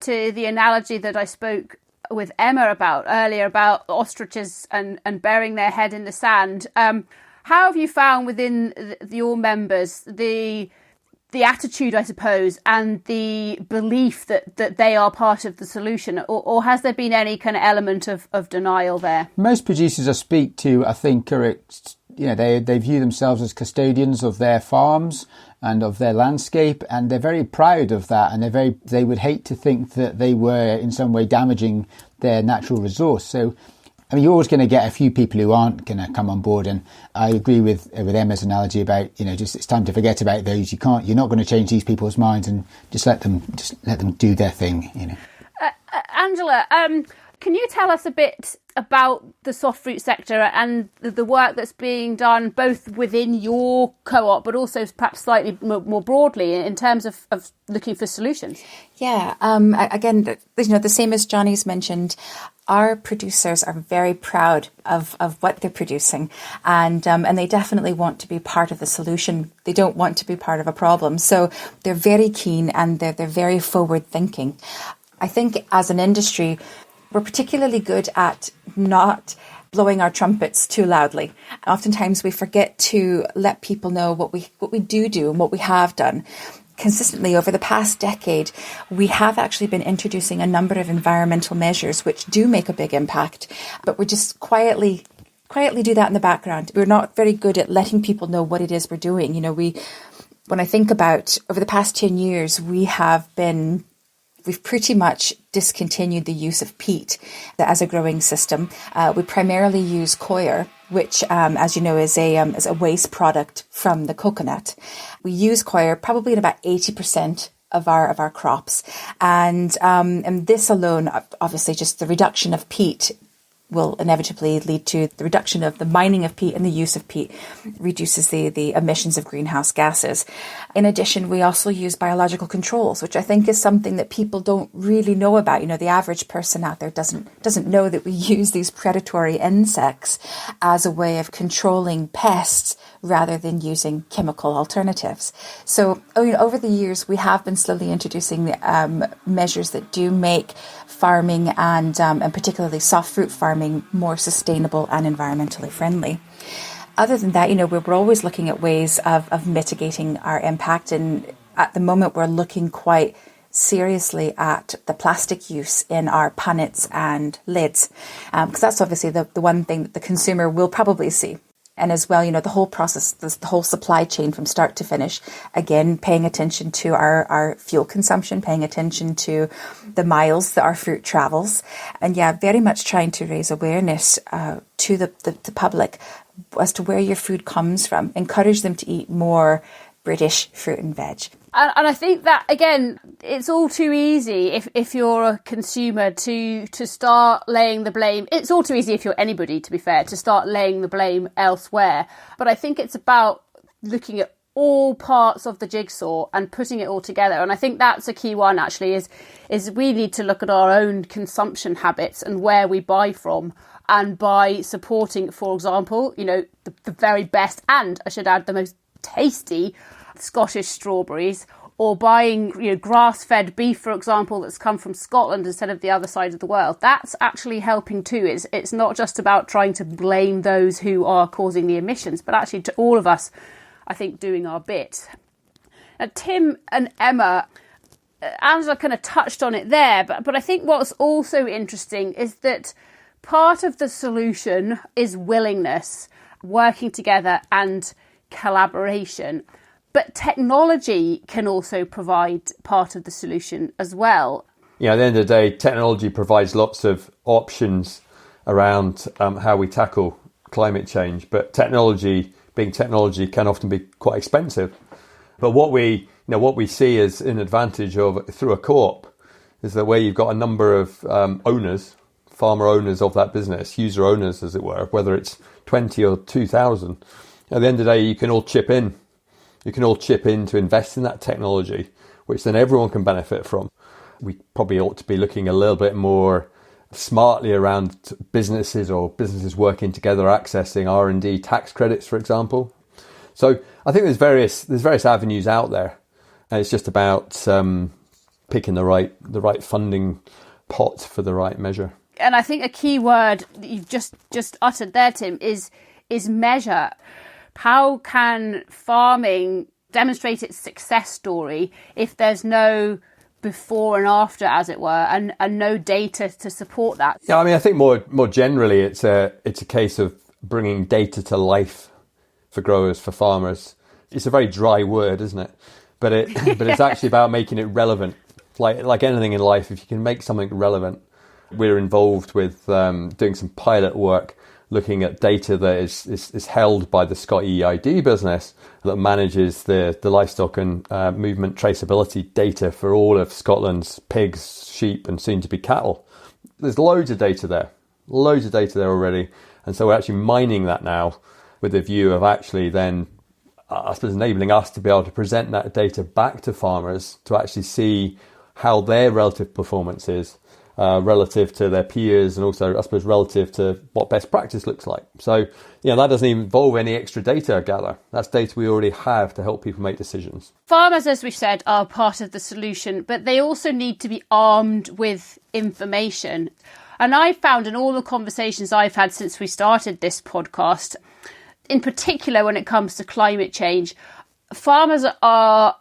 to the analogy that I spoke with Emma about earlier about ostriches and burying their head in the sand. How have you found within your members the attitude, I suppose, and the belief that they are part of the solution, or has there been any kind of element of denial there? Most producers I speak to, I think, are, they view themselves as custodians of their farms and of their landscape, and they're very proud of that, and they would hate to think that they were in some way damaging their natural resource. So, I mean, you're always going to get a few people who aren't going to come on board, and I agree with Emma's analogy about, just it's time to forget about those. You're not going to change these people's minds, and just let them do their thing. Angela, can you tell us a bit about the soft fruit sector and the work that's being done both within your co-op, but also perhaps slightly more broadly in terms of looking for solutions? Yeah, again, the same as Jonny's mentioned, our producers are very proud of what they're producing, and they definitely want to be part of the solution. They don't want to be part of a problem. So they're very keen, and they're very forward thinking. I think as an industry, we're particularly good at not blowing our trumpets too loudly. Oftentimes we forget to let people know what we do and what we have done. Consistently over the past decade, we have actually been introducing a number of environmental measures which do make a big impact, but we just quietly do that in the background. We're not very good at letting people know what it is we're doing. When I think about over the past 10 years, we've pretty much discontinued the use of peat as a growing system. We primarily use coir, which, as you know, is a waste product from the coconut. We use coir probably in about 80% of our crops, and this alone, obviously, just the reduction of peat will inevitably lead to the reduction of the mining of peat, and the use of peat reduces the emissions of greenhouse gases. In addition, we also use biological controls, which I think is something that people don't really know about. The average person out there doesn't know that we use these predatory insects as a way of controlling pests rather than using chemical alternatives. So, over the years, we have been slowly introducing measures that do make farming and particularly soft fruit farming more sustainable and environmentally friendly. Other than that, we're always looking at ways of mitigating our impact, and at the moment we're looking quite seriously at the plastic use in our punnets and lids, because that's obviously the one thing that the consumer will probably see. And as well, the whole process, the whole supply chain from start to finish, again, paying attention to our fuel consumption, paying attention to the miles that our fruit travels. And yeah, very much trying to raise awareness to the public as to where your food comes from. Encourage them to eat more British fruit and veg. And I think that, again, it's all too easy if you're a consumer to start laying the blame. It's all too easy if you're anybody, to be fair, to start laying the blame elsewhere. But I think it's about looking at all parts of the jigsaw and putting it all together. And I think that's a key one, actually, is we need to look at our own consumption habits and where we buy from. And by supporting, for example, the very best, and I should add, the most tasty Scottish strawberries, or buying grass-fed beef, for example, that's come from Scotland instead of the other side of the world. That's actually helping too. It's not just about trying to blame those who are causing the emissions, but actually to all of us, I think, doing our bit. Now, Tim and Emma, Angela kind of touched on it there, but I think what's also interesting is that part of the solution is willingness, working together and collaboration. But technology can also provide part of the solution as well. At the end of the day, technology provides lots of options around how we tackle climate change. But technology can often be quite expensive. But what we see as an advantage of through a co-op is that where you've got a number of owners, farmer owners of that business, user owners, as it were, whether it's 20 or 2,000, at the end of the day, you can all chip in. You can all chip in to invest in that technology, which then everyone can benefit from. We probably ought to be looking a little bit more smartly around businesses working together, accessing R&D tax credits, for example. So I think there's various avenues out there, and it's just about picking the right funding pot for the right measure. And I think a key word that you've just uttered there, Tim, is measure. How can farming demonstrate its success story if there's no before and after, as it were, and no data to support that? Yeah, I mean, I think more generally, it's a case of bringing data to life for growers, for farmers. It's a very dry word, isn't it? But it's actually about making it relevant. Like anything in life, if you can make something relevant. We're involved with doing some pilot work, looking at data that is held by the Scott EID business that manages the livestock and movement traceability data for all of Scotland's pigs, sheep, and soon to be cattle. There's loads of data there already. And so we're actually mining that now with a view of actually then, I suppose, enabling us to be able to present that data back to farmers to actually see how their relative performance is relative to their peers, and also, I suppose, relative to what best practice looks like. So, that doesn't involve any extra data, I gather. That's data we already have to help people make decisions. Farmers, as we've said, are part of the solution, but they also need to be armed with information. And I found in all the conversations I've had since we started this podcast, in particular when it comes to climate change, farmers are,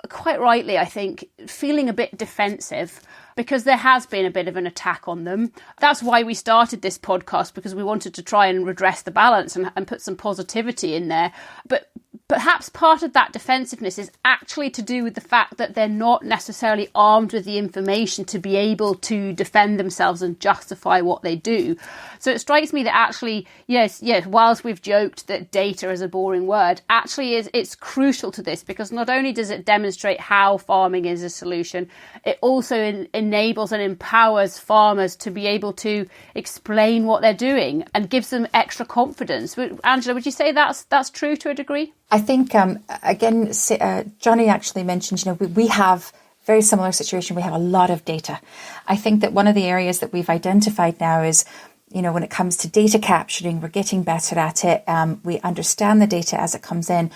quite rightly, I think, feeling a bit defensive because there has been a bit of an attack on them. That's why we started this podcast, because we wanted to try and redress the balance and put some positivity in there. But perhaps part of that defensiveness is actually to do with the fact that they're not necessarily armed with the information to be able to defend themselves and justify what they do. So it strikes me that actually, yes, whilst we've joked that data is a boring word, actually it's crucial to this, because not only does it demonstrate how farming is a solution, it also enables and empowers farmers to be able to explain what they're doing and gives them extra confidence. Angela, would you say that's true to a degree? I think, again, Jonny actually mentioned, we have very similar situation. We have a lot of data. I think that one of the areas that we've identified now is, when it comes to data capturing, we're getting better at it. We understand the data as it comes in.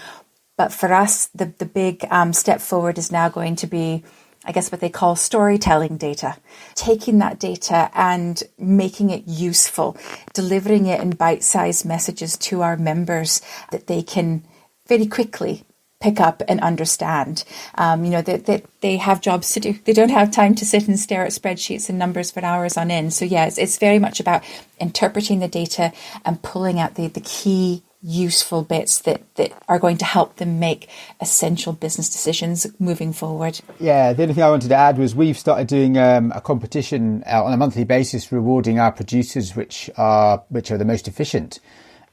But for us, the big step forward is now going to be, I guess, what they call storytelling data. Taking that data and making it useful, delivering it in bite-sized messages to our members that they can very quickly pick up and understand. They have jobs to do. They don't have time to sit and stare at spreadsheets and numbers for hours on end. So it's very much about interpreting the data and pulling out the key useful bits that are going to help them make essential business decisions moving forward. Yeah, the only thing I wanted to add was we've started doing a competition on a monthly basis rewarding our producers which are the most efficient.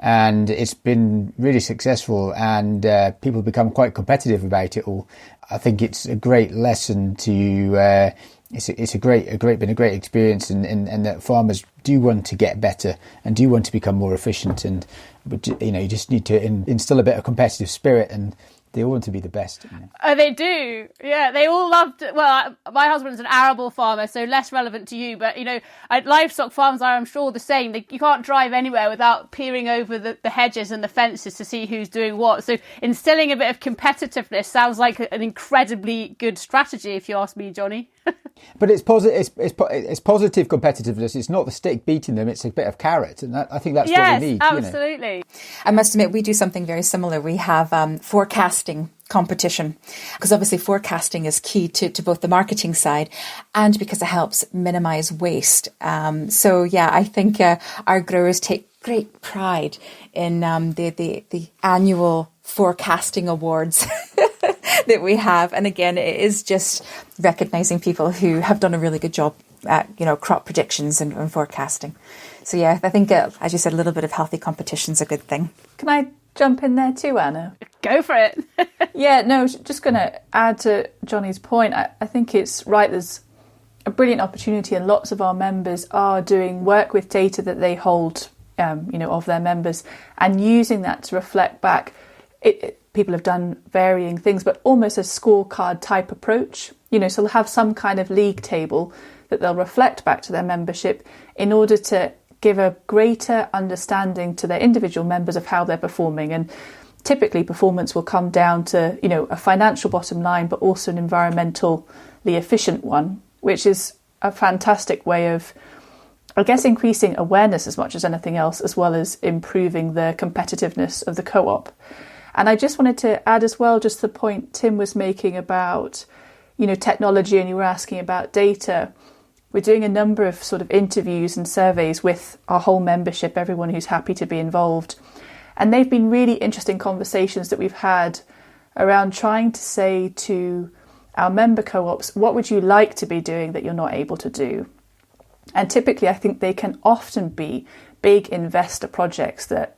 And it's been really successful, and people become quite competitive about it all. I think it's a great lesson to. It's a great experience, and that farmers do want to get better and do want to become more efficient. But you just need to instill a bit of competitive spirit, and they all want to be the best. They do. Yeah, they all loved. Well, my husband's an arable farmer, so less relevant to you. But livestock farms are, I'm sure, the same. You can't drive anywhere without peering over the hedges and the fences to see who's doing what. So instilling a bit of competitiveness sounds like an incredibly good strategy, if you ask me, Jonny. But it's positive. It's positive competitiveness. It's not the stick beating them. It's a bit of carrot, and I think that's what we need. Yes, absolutely. I must admit, we do something very similar. We have forecasting competition, because obviously forecasting is key to both the marketing side and because it helps minimise waste. I think our growers take great pride in the annual forecasting awards that we have. And again, it is just recognising people who have done a really good job at, crop predictions and forecasting. So I think, as you said, a little bit of healthy competition is a good thing. Can I jump in there too, Anna? Go for it. Just going to add to Jonny's point. I think it's right. There's a brilliant opportunity, and lots of our members are doing work with data that they hold, of their members, and using that to reflect back. People have done varying things, but almost a scorecard type approach. So they'll have some kind of league table that they'll reflect back to their membership in order to give a greater understanding to their individual members of how they're performing. And typically performance will come down to, a financial bottom line, but also an environmentally efficient one, which is a fantastic way of, I guess, increasing awareness as much as anything else, as well as improving the competitiveness of the co-op. And I just wanted to add as well, just the point Tim was making about, technology, and you were asking about data. We're doing a number of sort of interviews and surveys with our whole membership, everyone who's happy to be involved. And they've been really interesting conversations that we've had around trying to say to our member co-ops, what would you like to be doing that you're not able to do? And typically, I think they can often be big investor projects that,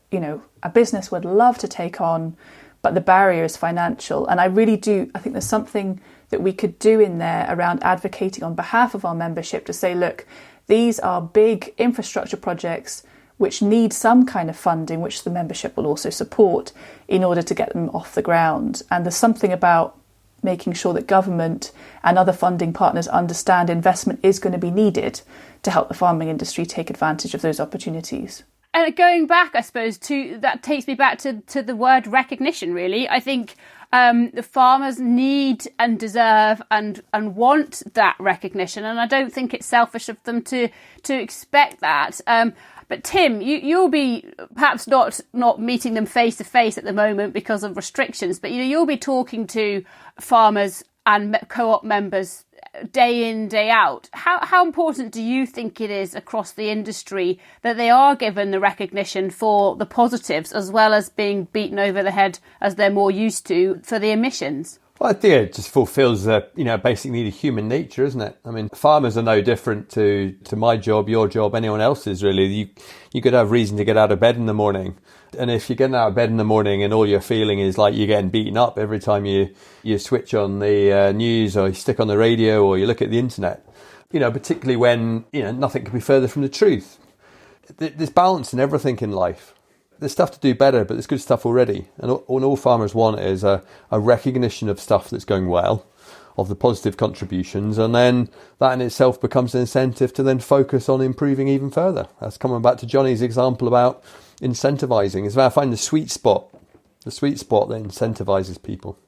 a business would love to take on, but the barrier is financial. And I think there's something that we could do in there around advocating on behalf of our membership to say, look, these are big infrastructure projects which need some kind of funding, which the membership will also support in order to get them off the ground. And there's something about making sure that government and other funding partners understand investment is going to be needed to help the farming industry take advantage of those opportunities. And going back, I suppose, that takes me back to the word recognition, really. I think the farmers need and deserve and want that recognition. And I don't think it's selfish of them to expect that. But Tim, you'll be perhaps not meeting them face to face at the moment because of restrictions, but you'll be talking to farmers and co-op members day in, day out. How important do you think it is across the industry that they are given the recognition for the positives as well as being beaten over the head, as they're more used to, for the emissions? Well, I think it just fulfills a basic need of human nature, isn't it? I mean, farmers are no different to my job, your job, anyone else's, really. You could have reason to get out of bed in the morning. And if you're getting out of bed in the morning and all you're feeling is like you're getting beaten up every time you switch on the news or you stick on the radio or you look at the internet, particularly when, nothing could be further from the truth. There's balance in everything in life. There's stuff to do better, but there's good stuff already. And all farmers want is a recognition of stuff that's going well, of the positive contributions, and then that in itself becomes an incentive to then focus on improving even further. That's coming back to Jonny's example about incentivising. It's about finding the sweet spot that incentivises people.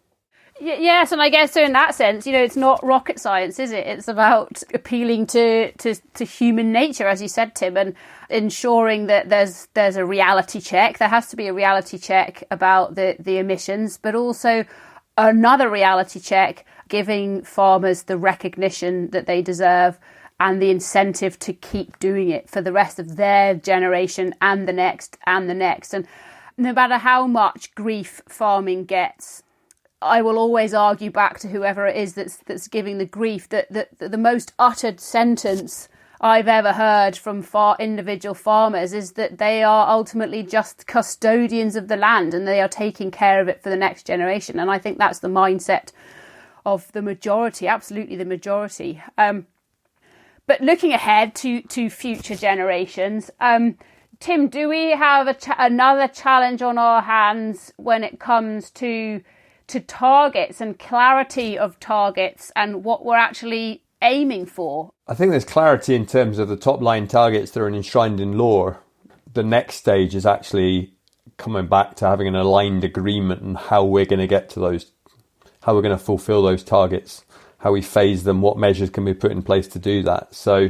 Yes, and I guess so in that sense, it's not rocket science, is it? It's about appealing to human nature, as you said, Tim, and ensuring that there's a reality check. There has to be a reality check about the emissions, but also another reality check giving farmers the recognition that they deserve and the incentive to keep doing it for the rest of their generation and the next and the next. And no matter how much grief farming gets, I will always argue back to whoever it is that's giving the grief that the most uttered sentence I've ever heard from individual farmers is that they are ultimately just custodians of the land and they are taking care of it for the next generation. And I think that's the mindset of the majority, absolutely the majority. But looking ahead to future generations, Tim, do we have another challenge on our hands when it comes to targets and clarity of targets and what we're actually aiming for? I think there's clarity in terms of the top line targets that are enshrined in law. The next stage is actually coming back to having an aligned agreement on how we're going to get to those, how we're going to fulfill those targets, how we phase them, what measures can be put in place to do that. So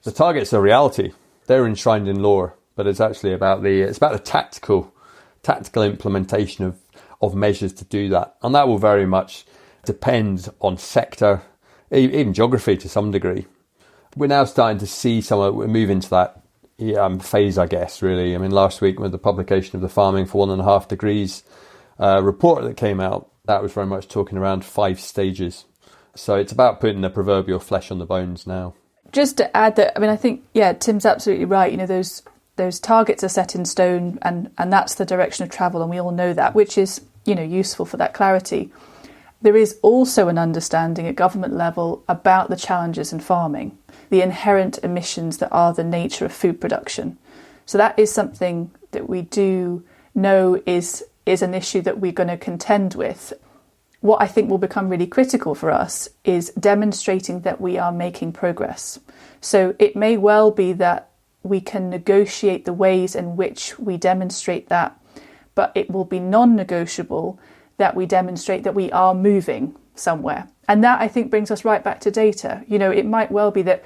the targets are reality. They're enshrined in law, but it's actually about the tactical implementation of measures to do that. And that will very much depend on sector, even geography to some degree. We're now starting to see we move into that phase, I guess, really. I mean, last week with the publication of the Farming for 1.5 Degrees report that came out, that was very much talking around 5 stages. So it's about putting the proverbial flesh on the bones now. Just to add that, I mean, I think, Tim's absolutely right. Those targets are set in stone and that's the direction of travel, and we all know that, which is, useful for that clarity. There is also an understanding at government level about the challenges in farming, the inherent emissions that are the nature of food production. So that is something that we do know is an issue that we're going to contend with. What I think will become really critical for us is demonstrating that we are making progress. So it may well be that we can negotiate the ways in which we demonstrate that, but it will be non-negotiable that we demonstrate that we are moving somewhere. And that, I think, brings us right back to data. You know, it might well be that